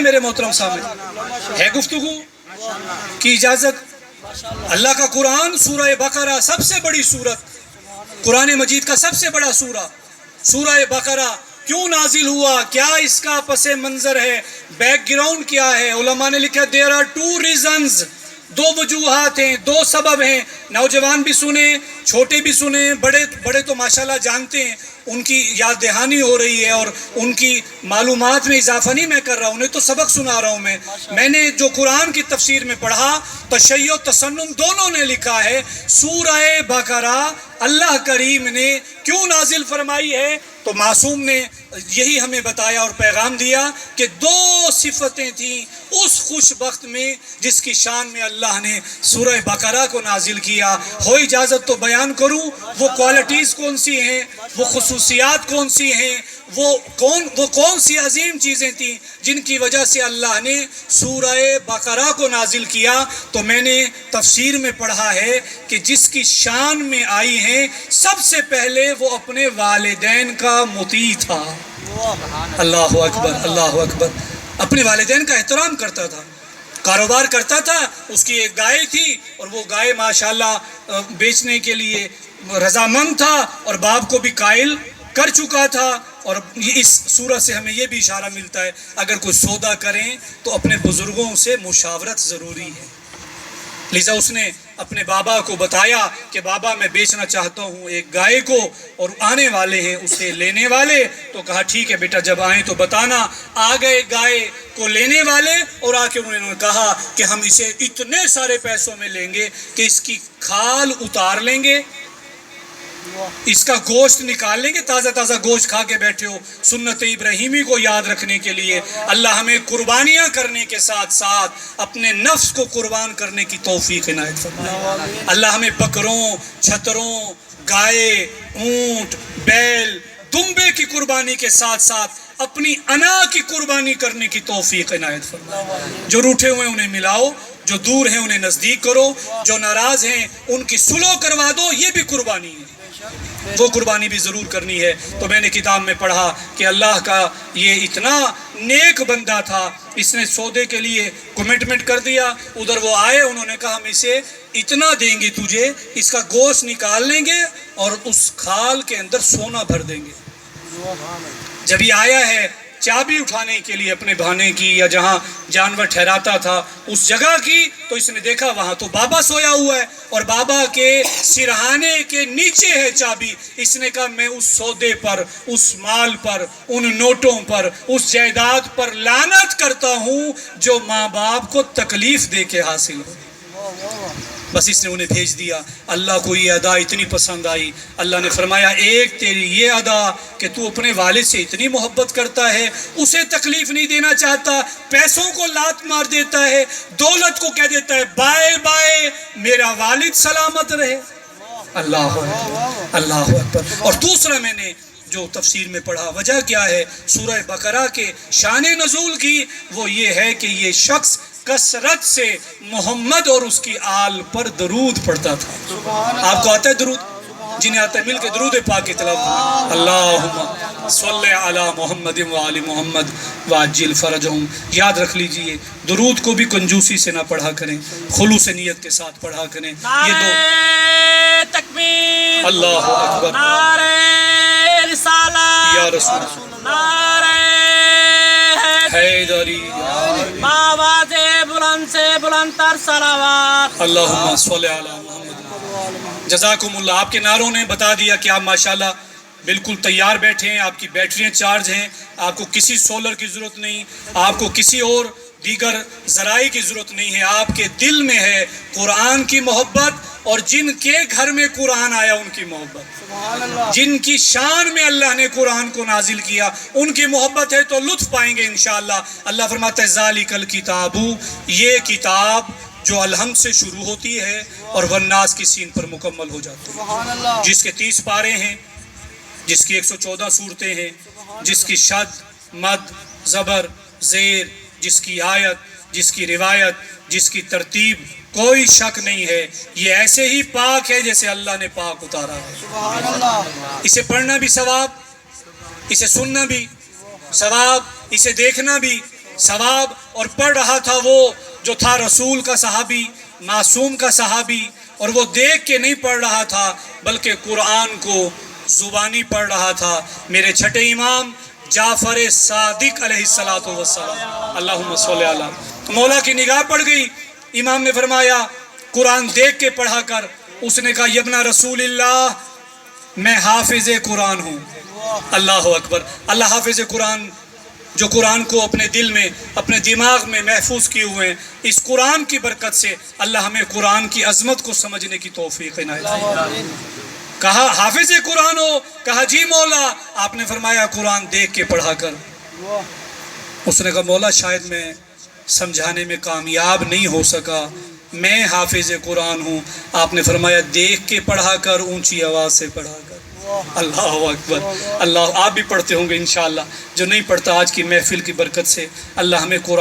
میرے محترم سامنے ہے گفتگو کی اجازت؟ اللہ کا قرآن سورہ بقرہ سب سے بڑی سورت، قرآن مجید کا سب سے بڑا سورہ، سورہ بقرہ کیوں نازل ہوا، کیا اس کا پس منظر ہے، بیک گراؤنڈ کیا ہے؟ علماء نے لکھا there are two reasons، دو وجوہات ہیں، دو سبب ہیں۔ نوجوان بھی سنیں، چھوٹے بھی سنیں، بڑے تو ماشاءاللہ جانتے ہیں، ان کی یاد دہانی ہو رہی ہے اور ان کی معلومات میں اضافہ نہیں میں کر رہا ہوں، انہیں تو سبق سنا رہا ہوں میں نے جو قرآن کی تفسیر میں پڑھا، تشیع و تسنن دونوں نے لکھا ہے سورہ بقرہ اللہ کریم نے کیوں نازل فرمائی ہے، تو معصوم نے یہی ہمیں بتایا اور پیغام دیا کہ دو صفتیں تھیں اس خوش بخت میں جس کی شان میں اللہ نے سورہ بقرہ کو نازل کیا۔ ہو اجازت تو بیان کروں وہ کوالٹیز کون سی ہیں، وہ خصوصیات کون سی ہیں، وہ کون سی عظیم چیزیں تھیں جن کی وجہ سے اللہ نے سورہ بقرہ کو نازل کیا؟ تو میں نے تفسیر میں پڑھا ہے کہ جس کی شان میں آئی ہیں سب سے پہلے وہ اپنے والدین کا مطیع تھا۔ اللہ اکبر، اللہ اکبر، اپنے والدین کا احترام کرتا تھا، کاروبار کرتا تھا، اس کی ایک گائے تھی اور وہ گائے ماشاءاللہ بیچنے کے لیے رضامند تھا اور باپ کو بھی قائل کر چکا تھا۔ اور اس سورت سے ہمیں یہ بھی اشارہ ملتا ہے اگر کوئی سودا کریں تو اپنے بزرگوں سے مشاورت ضروری ہے، لہذا اس نے اپنے بابا کو بتایا کہ بابا میں بیچنا چاہتا ہوں ایک گائے کو اور آنے والے ہیں اسے لینے والے، تو کہا ٹھیک ہے بیٹا جب آئیں تو بتانا۔ آ گئے گائے کو لینے والے اور آ کے انہوں نے کہا کہ ہم اسے اتنے سارے پیسوں میں لیں گے کہ اس کی کھال اتار لیں گے، اس کا گوشت نکال لیں گے، تازہ تازہ گوشت کھا کے بیٹھے ہو۔ سنت ابراہیمی کو یاد رکھنے کے لیے اللہ ہمیں قربانیاں کرنے کے ساتھ ساتھ اپنے نفس کو قربان کرنے کی توفیق عنایت فرمائے۔ اللہ ہمیں بکروں، چھتروں، گائے، اونٹ، بیل، دمبے کی قربانی کے ساتھ ساتھ اپنی انا کی قربانی کرنے کی توفیق عنایت فرمائے۔ جو روٹھے ہوئے انہیں ملاؤ، جو دور ہیں انہیں نزدیک کرو، جو ناراض ہیں ان کی صلح کروا دو، یہ بھی قربانی ہے، وہ قربانی بھی ضرور کرنی ہے۔ تو میں نے کتاب میں پڑھا کہ اللہ کا یہ اتنا نیک بندہ تھا، اس نے سودے کے لیے کمٹمنٹ کر دیا، ادھر وہ آئے، انہوں نے کہا ہم اسے اتنا دیں گے تجھے، اس کا گوشت نکال لیں گے اور اس کھال کے اندر سونا بھر دیں گے۔ جب یہ آیا ہے چابی اٹھانے کے لیے اپنے بہانے کی یا جہاں جانور ٹھہراتا تھا اس جگہ کی، تو اس نے دیکھا وہاں تو بابا سویا ہوا ہے اور بابا کے سرہانے کے نیچے ہے چابی۔ اس نے کہا میں اس سودے پر، اس مال پر، ان نوٹوں پر، اس جائیداد پر لعنت کرتا ہوں جو ماں باپ کو تکلیف دے کے حاصل ہو۔ بس اس نے انہیں بھیج دیا۔ اللہ کو یہ ادا اتنی پسند آئی، اللہ نے فرمایا ایک تیری یہ ادا کہ تو اپنے والد سے اتنی محبت کرتا ہے، اسے تکلیف نہیں دینا چاہتا، پیسوں کو لات مار دیتا ہے، دولت کو کہہ دیتا ہے بائے بائے، میرا والد سلامت رہے۔ اللہ اکبر، اللہ اکبر۔ اور دوسرا میں نے جو تفسیر میں پڑھا وجہ کیا ہے سورہ بقرہ کے شان نزول کی، وہ یہ ہے کہ یہ شخص کثرت سے محمد اور اس کی آل پر درود پڑھتا تھا۔ آپ کو آتا ہے درود؟ جنہیں آتا ہے مل کے درود پاک کی تلاوت، اللہم صلی علی محمد وآل محمد وعجل فرجہم۔ یاد رکھ لیجئے درود کو بھی کنجوسی سے نہ پڑھا کریں، خلوص نیت کے ساتھ پڑھا کریں۔ یہ دو تکبیر، اللہ اکبر، نعرہ رسالت، یا رسول اللہ، نعرہ حیدری، آواز بلند سے بلند تر صلوات، اللہم صلی علی محمد۔ جزاکم اللہ۔ آپ کے نعروں نے بتا دیا کہ آپ ماشاءاللہ بالکل تیار بیٹھے ہیں، آپ کی بیٹریاں چارج ہیں، آپ کو کسی سولر کی ضرورت نہیں، آپ کو کسی اور دیگر ذرائع کی ضرورت نہیں ہے، آپ کے دل میں ہے قرآن کی محبت اور جن کے گھر میں قرآن آیا ان کی محبت، جن کی شان میں اللہ نے قرآن کو نازل کیا ان کی محبت ہے، تو لطف پائیں گے انشاءاللہ۔ اللہ فرماتا ہے ذالک الکتاب، یہ کتاب جو الحمد سے شروع ہوتی ہے اور والناس کی سین پر مکمل ہو جاتی ہے، جس کے 30 پارے ہیں، جس کی 114 صورتیں ہیں، جس کی شد، مد، زبر، زیر، جس کی آیت، جس کی روایت، جس کی ترتیب کوئی شک نہیں ہے، یہ ایسے ہی پاک ہے جیسے اللہ نے پاک اتارا ہے۔ اسے پڑھنا بھی ثواب، اسے سننا بھی ثواب، اسے دیکھنا بھی ثواب، اور پڑھ رہا تھا وہ جو تھا رسول کا صحابی، معصوم کا صحابی، اور وہ دیکھ کے نہیں پڑھ رہا تھا بلکہ قرآن کو زبانی پڑھ رہا تھا۔ میرے چھٹے امام جعفر صادق علیہ السلام، اللہم صلی علی۔ مولا کی نگاہ پڑ گئی، امام نے فرمایا قرآن دیکھ کے پڑھا کر۔ اس نے کہا یبن رسول اللہ، میں حافظ قرآن ہوں۔ اللہ اکبر۔ اللہ حافظ قرآن، جو قرآن کو اپنے دل میں، اپنے دماغ میں محفوظ کیے ہوئے ہیں، اس قرآن کی برکت سے اللہ ہمیں قرآن کی عظمت کو سمجھنے کی توفیق عنایت فرمائے۔ کہا حافظ قرآن ہو؟ کہا جی مولا۔ آپ نے فرمایا قرآن دیکھ کے پڑھا کر۔ اس نے کہا مولا شاید میں سمجھانے میں کامیاب نہیں ہو سکا، میں حافظ قرآن ہوں۔ آپ نے فرمایا دیکھ کے پڑھا کر، اونچی آواز سے پڑھا کر۔ اللہ اکبر۔ اللہ، آپ بھی پڑھتے ہوں گے انشاءاللہ، جو نہیں پڑھتا آج کی محفل کی برکت سے اللہ ہمیں قرآن